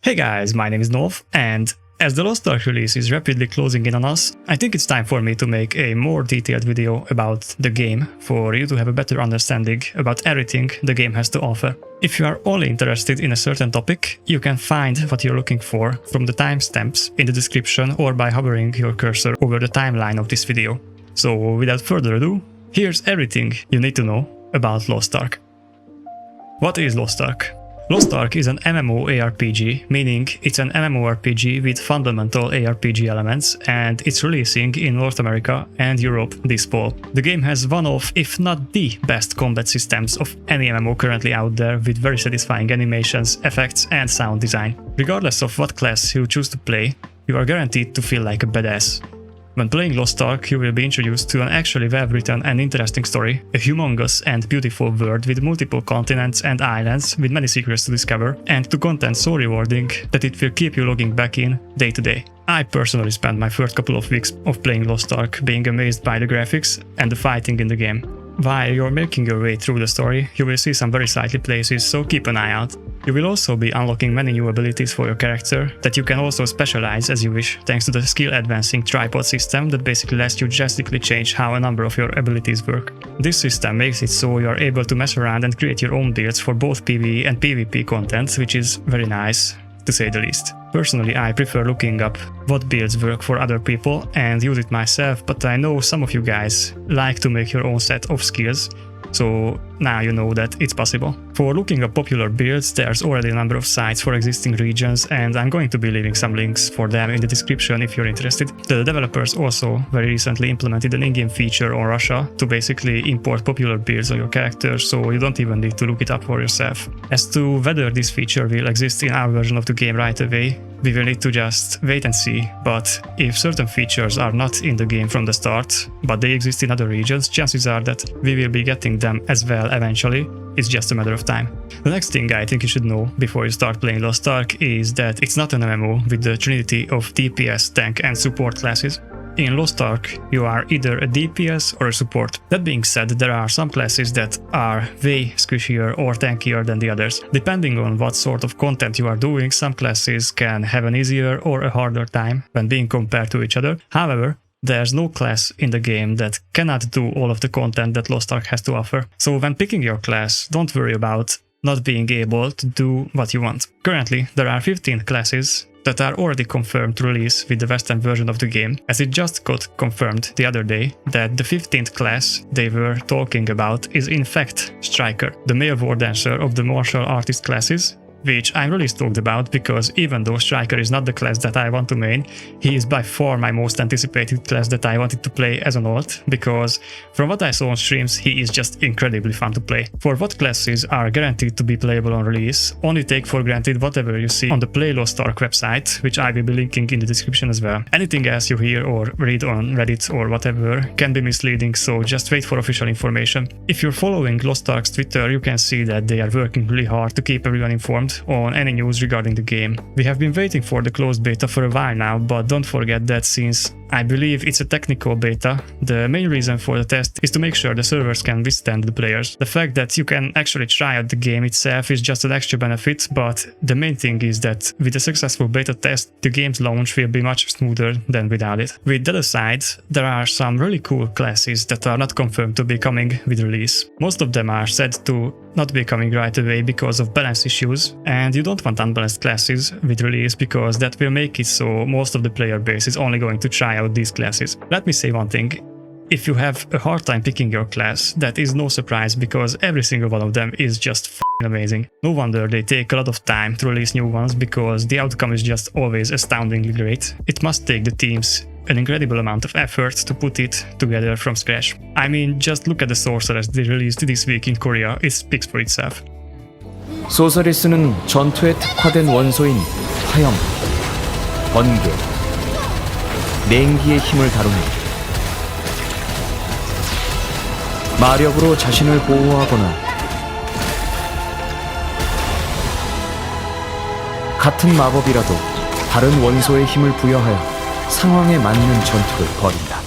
Hey guys, my name is Jhove, and as the Lost Ark release is rapidly closing in on us, I think it's time for me to make a more detailed video about the game for you to have a better understanding about everything the game has to offer. If you are only interested in a certain topic, you can find what you're looking for from the timestamps in the description or by hovering your cursor over the timeline of this video. So without further ado, here's everything you need to know about Lost Ark. What is Lost Ark? Lost Ark is an MMORPG, meaning it's an MMORPG with fundamental ARPG elements, and it's releasing in North America and Europe this fall. The game has one of, if not the best combat systems of any MMO currently out there, with very satisfying animations, effects and sound design. Regardless of what class you choose to play, you are guaranteed to feel like a badass. When playing Lost Ark, you will be introduced to an actually well-written and interesting story, a humongous and beautiful world with multiple continents and islands with many secrets to discover, and to content so rewarding that it will keep you logging back in day to day. I personally spent my first couple of weeks of playing Lost Ark being amazed by the graphics and the fighting in the game. While you're making your way through the story, you will see some very sightly places, so keep an eye out. You will also be unlocking many new abilities for your character that you can also specialize as you wish, thanks to the skill advancing tripod system that basically lets you drastically change how a number of your abilities work. This system makes it so you are able to mess around and create your own builds for both PvE and PvP content, which is very nice, to say the least. Personally, I prefer looking up what builds work for other people and use it myself, but I know some of you guys like to make your own set of skills, so now you know that it's possible. For looking up popular builds, there's already a number of sites for existing regions, and I'm going to be leaving some links for them in the description if you're interested. The developers also very recently implemented an in-game feature on Russia to basically import popular builds on your character, so you don't even need to look it up for yourself. As to whether this feature will exist in our version of the game right away, we will need to just wait and see, but if certain features are not in the game from the start, but they exist in other regions, chances are that we will be getting them as well eventually. It's just a matter of time. The next thing I think you should know before you start playing Lost Ark is that it's not an MMO with the trinity of DPS, tank and support classes. In Lost Ark, you are either a DPS or a support. That being said, there are some classes that are way squishier or tankier than the others. Depending on what sort of content you are doing, some classes can have an easier or a harder time when being compared to each other. However, there's no class in the game that cannot do all of the content that Lost Ark has to offer. So when picking your class, don't worry about not being able to do what you want. Currently, there are 15 classes that are already confirmed to release with the Western version of the game, as it just got confirmed the other day that the 15th class they were talking about is in fact Striker, the male war dancer of the martial artist classes, which I'm really stoked about because even though Striker is not the class that I want to main, he is by far my most anticipated class that I wanted to play as an alt, because from what I saw on streams, he is just incredibly fun to play. For what classes are guaranteed to be playable on release, only take for granted whatever you see on the Play Lost Ark website, which I will be linking in the description as well. Anything else you hear or read on Reddit or whatever can be misleading, so just wait for official information. If you're following Lost Ark's Twitter, you can see that they are working really hard to keep everyone informed on any news regarding the game. We have been waiting for the closed beta for a while now, but don't forget that since I believe it's a technical beta, the main reason for the test is to make sure the servers can withstand the players. The fact that you can actually try out the game itself is just an extra benefit, but the main thing is that with a successful beta test, the game's launch will be much smoother than without it. With that aside, there are some really cool classes that are not confirmed to be coming with release. Most of them are said to not be coming right away because of balance issues, and you don't want unbalanced classes with release because that will make it so most of the player base is only going to try out these classes. Let me say one thing. If you have a hard time picking your class, that is no surprise because every single one of them is just f***ing amazing. No wonder they take a lot of time to release new ones because the outcome is just always astoundingly great. It must take the teams an incredible amount of effort to put it together from scratch. I mean, just look at the sorceress they released this week in Korea, it speaks for itself. 소설을 쓰는 전투에 특화된 원소인 화염, 번개, 냉기의 힘을 다루는 마력으로 자신을 보호하거나 같은 마법이라도 다른 원소의 힘을 부여하여 상황에 맞는 전투를 벌인다.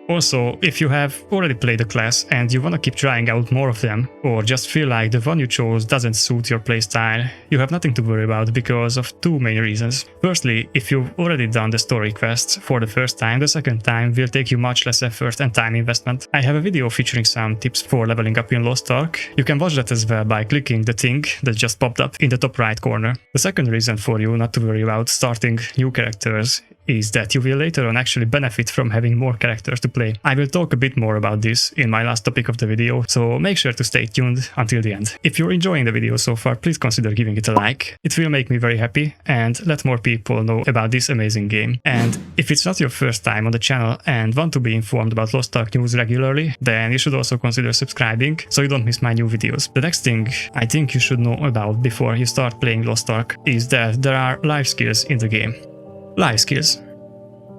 Also, if you have already played a class and you want to keep trying out more of them, or just feel like the one you chose doesn't suit your playstyle, you have nothing to worry about because of two main reasons. Firstly, if you've already done the story quests for the first time, the second time will take you much less effort and time investment. I have a video featuring some tips for leveling up in Lost Ark. You can watch that as well by clicking the thing that just popped up in the top right corner. The second reason for you not to worry about starting new characters is that you will later on actually benefit from having more characters to play. I will talk a bit more about this in my last topic of the video, so make sure to stay tuned until the end. If you're enjoying the video so far, please consider giving it a like. It will make me very happy and let more people know about this amazing game. And if it's not your first time on the channel and want to be informed about Lost Ark news regularly, then you should also consider subscribing so you don't miss my new videos. The next thing I think you should know about before you start playing Lost Ark is that there are life skills in the game. Life skills.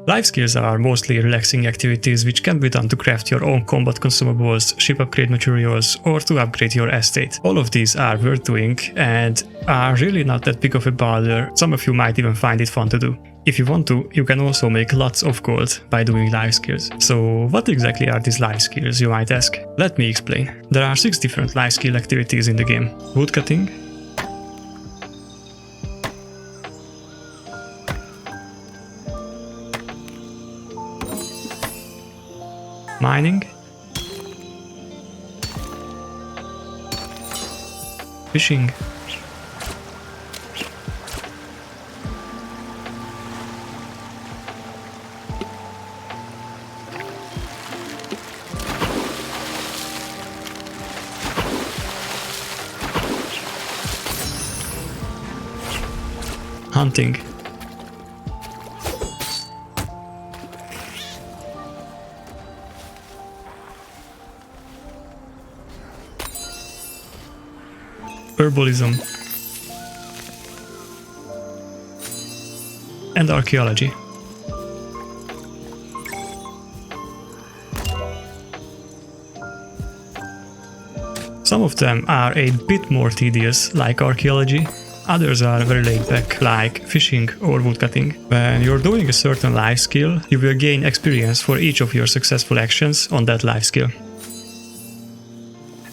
Life skills are mostly relaxing activities which can be done to craft your own combat consumables, ship upgrade materials, or to upgrade your estate. All of these are worth doing and are really not that big of a bother. Some of you might even find it fun to do. If you want to, you can also make lots of gold by doing life skills. So what exactly are these life skills, you might ask? Let me explain. There are 6 different life skill activities in the game. Woodcutting, mining, fishing, hunting, herbalism, and archaeology. Some of them are a bit more tedious, like archaeology. Others are very laid back, like fishing or woodcutting. When you're doing a certain life skill, you will gain experience for each of your successful actions on that life skill.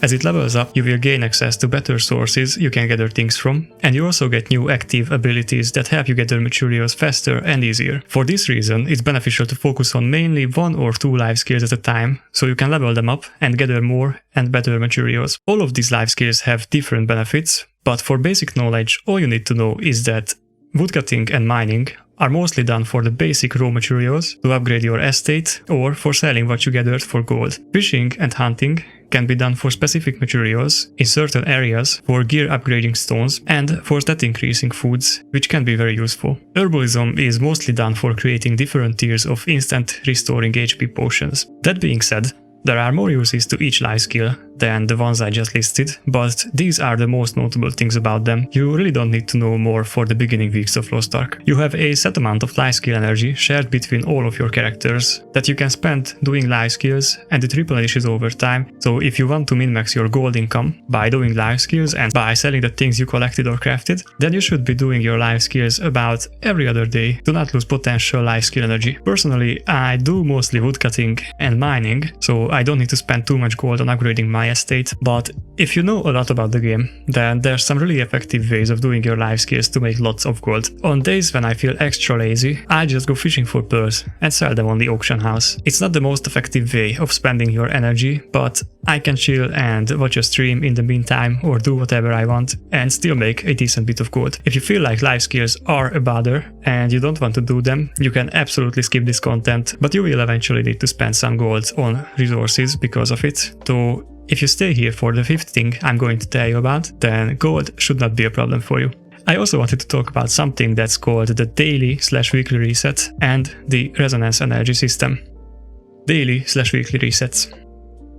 As it levels up, you will gain access to better sources you can gather things from, and you also get new active abilities that help you gather materials faster and easier. For this reason, it's beneficial to focus on mainly 1 or 2 life skills at a time, so you can level them up and gather more and better materials. All of these life skills have different benefits, but for basic knowledge, all you need to know is that woodcutting and mining are mostly done for the basic raw materials to upgrade your estate or for selling what you gathered for gold. Fishing and hunting can be done for specific materials in certain areas, for gear upgrading stones, and for stat increasing foods, which can be very useful. Herbalism is mostly done for creating different tiers of instant restoring HP potions. That being said, there are more uses to each life skill than the ones I just listed, but these are the most notable things about them. You really don't need to know more for the beginning weeks of Lost Ark. You have a set amount of life skill energy shared between all of your characters that you can spend doing life skills, and it replenishes over time. So if you want to min-max your gold income by doing life skills and by selling the things you collected or crafted, then you should be doing your life skills about every other day to not lose potential life skill energy. Personally, I do mostly woodcutting and mining, so I don't need to spend too much gold on upgrading my estate, but if you know a lot about the game, then there's some really effective ways of doing your life skills to make lots of gold. On days when I feel extra lazy, I just go fishing for pearls and sell them on the auction house. It's not the most effective way of spending your energy, but I can chill and watch a stream in the meantime or do whatever I want and still make a decent bit of gold. If you feel like life skills are a bother and you don't want to do them, you can absolutely skip this content, but you will eventually need to spend some gold on resources because of it. So if you stay here for the 5th thing I'm going to tell you about, then gold should not be a problem for you. I also wanted to talk about something that's called the daily/weekly reset and the resonance energy system. Daily/weekly resets.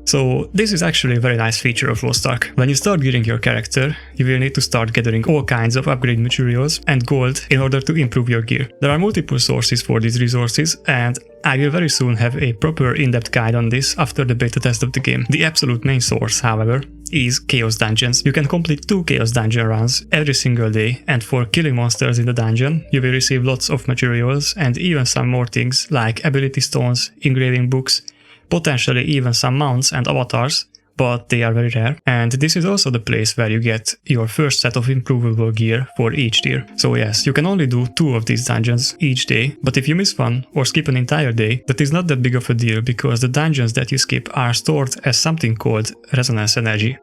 So this is actually a very nice feature of Lost Ark. When you start gearing your character, you will need to start gathering all kinds of upgrade materials and gold in order to improve your gear. There are multiple sources for these resources, and I will very soon have a proper in-depth guide on this after the beta test of the game. The absolute main source, however, is Chaos Dungeons. You can complete 2 Chaos Dungeon runs every single day, and for killing monsters in the dungeon, you will receive lots of materials and even some more things like ability stones, engraving books, potentially even some mounts and avatars, but they are very rare. And this is also the place where you get your first set of improvable gear for each tier. So yes, you can only do 2 of these dungeons each day, but if you miss one or skip an entire day, that is not that big of a deal because the dungeons that you skip are stored as something called resonance energy.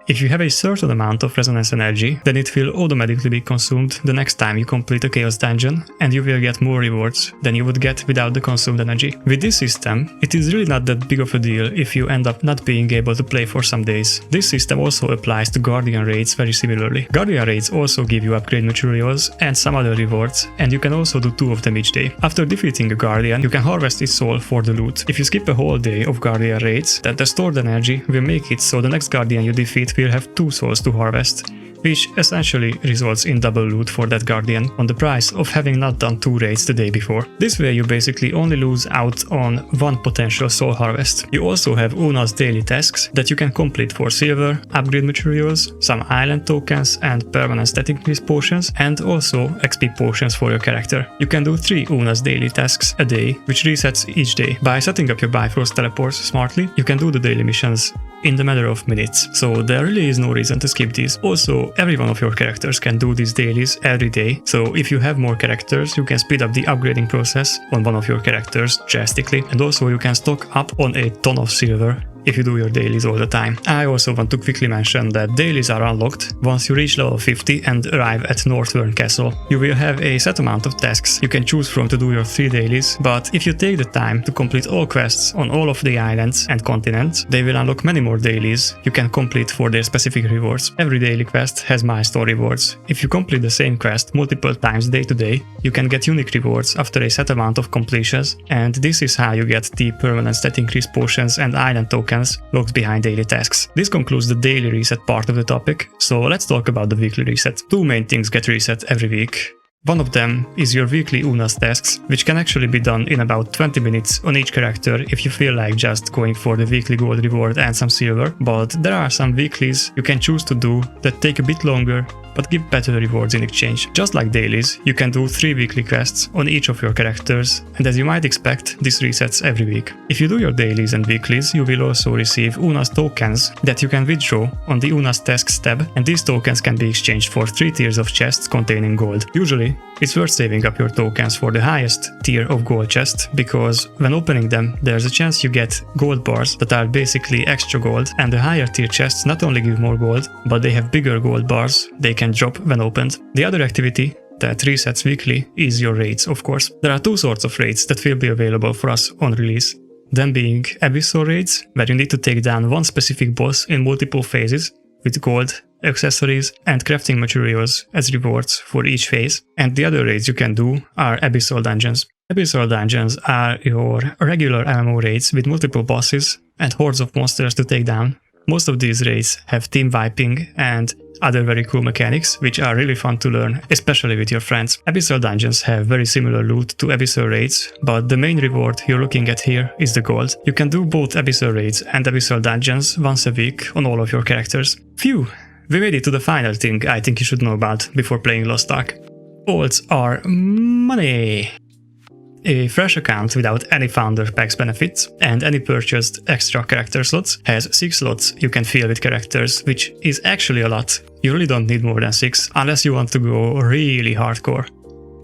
If you have a certain amount of resonance energy, then it will automatically be consumed the next time you complete a chaos dungeon, and you will get more rewards than you would get without the consumed energy. With this system, it is really not that big of a deal if you end up not being able to play for some days. This system also applies to Guardian raids very similarly. Guardian raids also give you upgrade materials and some other rewards, and you can also do 2 of them each day. After defeating a Guardian, you can harvest its soul for the loot. If you skip a whole day of Guardian raids, then the stored energy will make it so the next Guardian you defeat will have 2 souls to harvest, which essentially results in double loot for that Guardian on the price of having not done 2 raids the day before. This way you basically only lose out on 1 potential soul harvest. You also have Una's daily tasks that you can complete for silver, upgrade materials, some island tokens and permanent stat increase potions, and also XP potions for your character. You can do 3 Una's daily tasks a day, which resets each day. By setting up your Bifrost teleports smartly, you can do the daily missions in the matter of minutes, so there really is no reason to skip these. Also, every one of your characters can do these dailies every day, so if you have more characters, you can speed up the upgrading process on one of your characters drastically, and also you can stock up on a ton of silver if you do your dailies all the time. I also want to quickly mention that dailies are unlocked once you reach level 50 and arrive at Northern Castle. You will have a set amount of tasks you can choose from to do your 3 dailies, but if you take the time to complete all quests on all of the islands and continents, they will unlock many more dailies you can complete for their specific rewards. Every daily quest has milestone rewards. If you complete the same quest multiple times day to day, you can get unique rewards after a set amount of completions, and this is how you get the permanent stat increase potions and island tokens locked behind daily tasks. This concludes the daily reset part of the topic, so let's talk about the weekly reset. 2 main things get reset every week. One of them is your weekly Una's tasks, which can actually be done in about 20 minutes on each character if you feel like just going for the weekly gold reward and some silver, but there are some weeklies you can choose to do that take a bit longer but give better rewards in exchange. Just like dailies, you can do 3 weekly quests on each of your characters, and as you might expect, this resets every week. If you do your dailies and weeklies, you will also receive Una's tokens that you can withdraw on the Una's tasks tab, and these tokens can be exchanged for 3 tiers of chests containing gold. Usually, it's worth saving up your tokens for the highest tier of gold chest, because when opening them, there's a chance you get gold bars that are basically extra gold, and the higher tier chests not only give more gold, but they have bigger gold bars they can drop when opened. The other activity that resets weekly is your raids, of course. There are 2 sorts of raids that will be available for us on release. Them being abyssal raids, where you need to take down one specific boss in multiple phases with gold, accessories and crafting materials as rewards for each phase. And the other raids you can do are abyssal dungeons. Abyssal dungeons are your regular MMO raids with multiple bosses and hordes of monsters to take down. Most of these raids have team wiping and other very cool mechanics, which are really fun to learn, especially with your friends. Abyssal dungeons have very similar loot to abyssal raids, but the main reward you're looking at here is the gold. You can do both abyssal raids and abyssal dungeons once a week on all of your characters. Phew! We made it to the final thing I think you should know about before playing Lost Ark. Alts are money! A fresh account without any founder packs benefits and any purchased extra character slots has 6 slots you can fill with characters, which is actually a lot. You really don't need more than 6 unless you want to go really hardcore,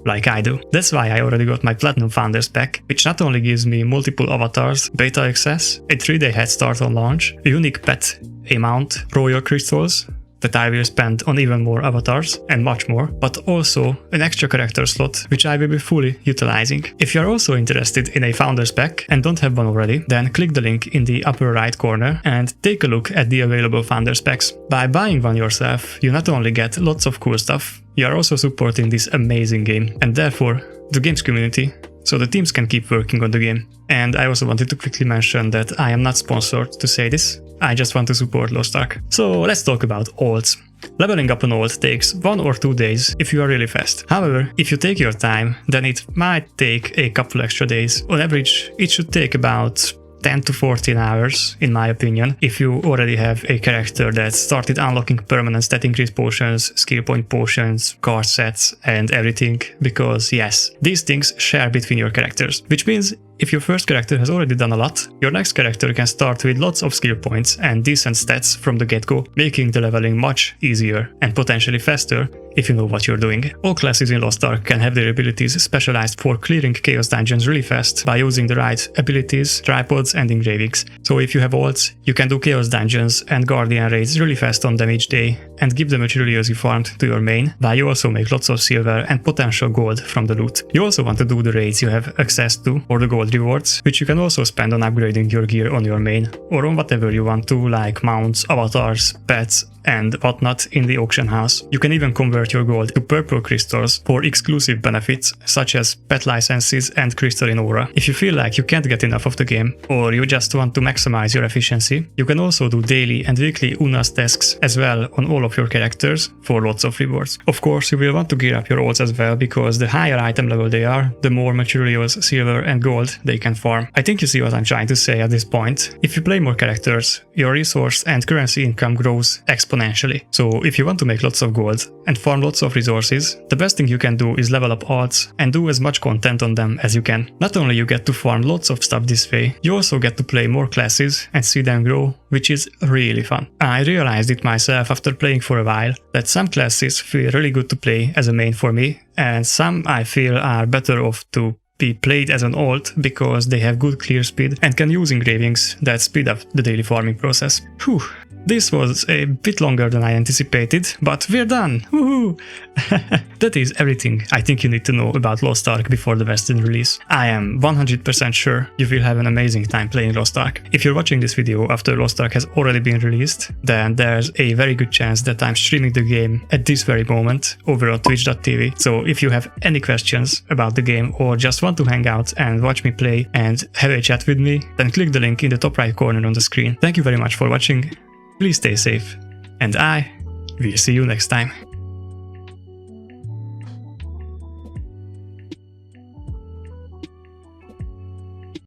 like I do. That's why I already got my Platinum Founders pack, which not only gives me multiple avatars, beta access, a 3-day head start on launch, a unique pet, a mount, royal crystals that I will spend on even more avatars and much more, but also an extra character slot which I will be fully utilizing. If you are also interested in a Founders pack and don't have one already, then click the link in the upper right corner and take a look at the available Founders packs. By buying one yourself, you not only get lots of cool stuff, you are also supporting this amazing game and therefore the game's community, so the teams can keep working on the game. And I also wanted to quickly mention that I am not sponsored to say this, I just want to support Lost Ark. So let's talk about alts. Leveling up an alt takes 1 or 2 days if you are really fast. However, if you take your time, then it might take a couple extra days. On average, it should take about 10 to 14 hours, in my opinion, if you already have a character that started unlocking permanent stat increase potions, skill point potions, card sets, and everything, because yes, these things share between your characters, which means if your first character has already done a lot, your next character can start with lots of skill points and decent stats from the get-go, making the leveling much easier and potentially faster if you know what you're doing. All classes in Lost Ark can have their abilities specialized for clearing chaos dungeons really fast by using the right abilities, tripods, and engravings. So if you have alts, you can do chaos dungeons and guardian raids really fast on them each day and give the materials you farmed to your main, while you also make lots of silver and potential gold from the loot. You also want to do the raids you have access to, or the gold rewards, which you can also spend on upgrading your gear on your main, or on whatever you want to, like mounts, avatars, pets, and whatnot in the auction house. You can even convert your gold to purple crystals for exclusive benefits such as pet licenses and crystalline aura. If you feel like you can't get enough of the game, or you just want to maximize your efficiency, you can also do daily and weekly UNAS tasks as well on all of your characters for lots of rewards. Of course, you will want to gear up your alts as well, because the higher item level they are, the more materials, silver and gold they can farm. I think you see what I'm trying to say at this point. If you play more characters, your resource and currency income grows exponentially. So if you want to make lots of gold and farm lots of resources, the best thing you can do is level up alts and do as much content on them as you can. Not only you get to farm lots of stuff this way, you also get to play more classes and see them grow, which is really fun. I realized it myself after playing for a while that some classes feel really good to play as a main for me, and some I feel are better off to be played as an alt because they have good clear speed and can use engravings that speed up the daily farming process. Whew. This was a bit longer than I anticipated, but we're done! Woohoo! That is everything I think you need to know about Lost Ark before the Western release. I am 100% sure you will have an amazing time playing Lost Ark. If you're watching this video after Lost Ark has already been released, then there's a very good chance that I'm streaming the game at this very moment over on twitch.tv. So if you have any questions about the game or just want to hang out and watch me play and have a chat with me, then click the link in the top right corner on the screen. Thank you very much for watching. Please stay safe, and I will see you next time.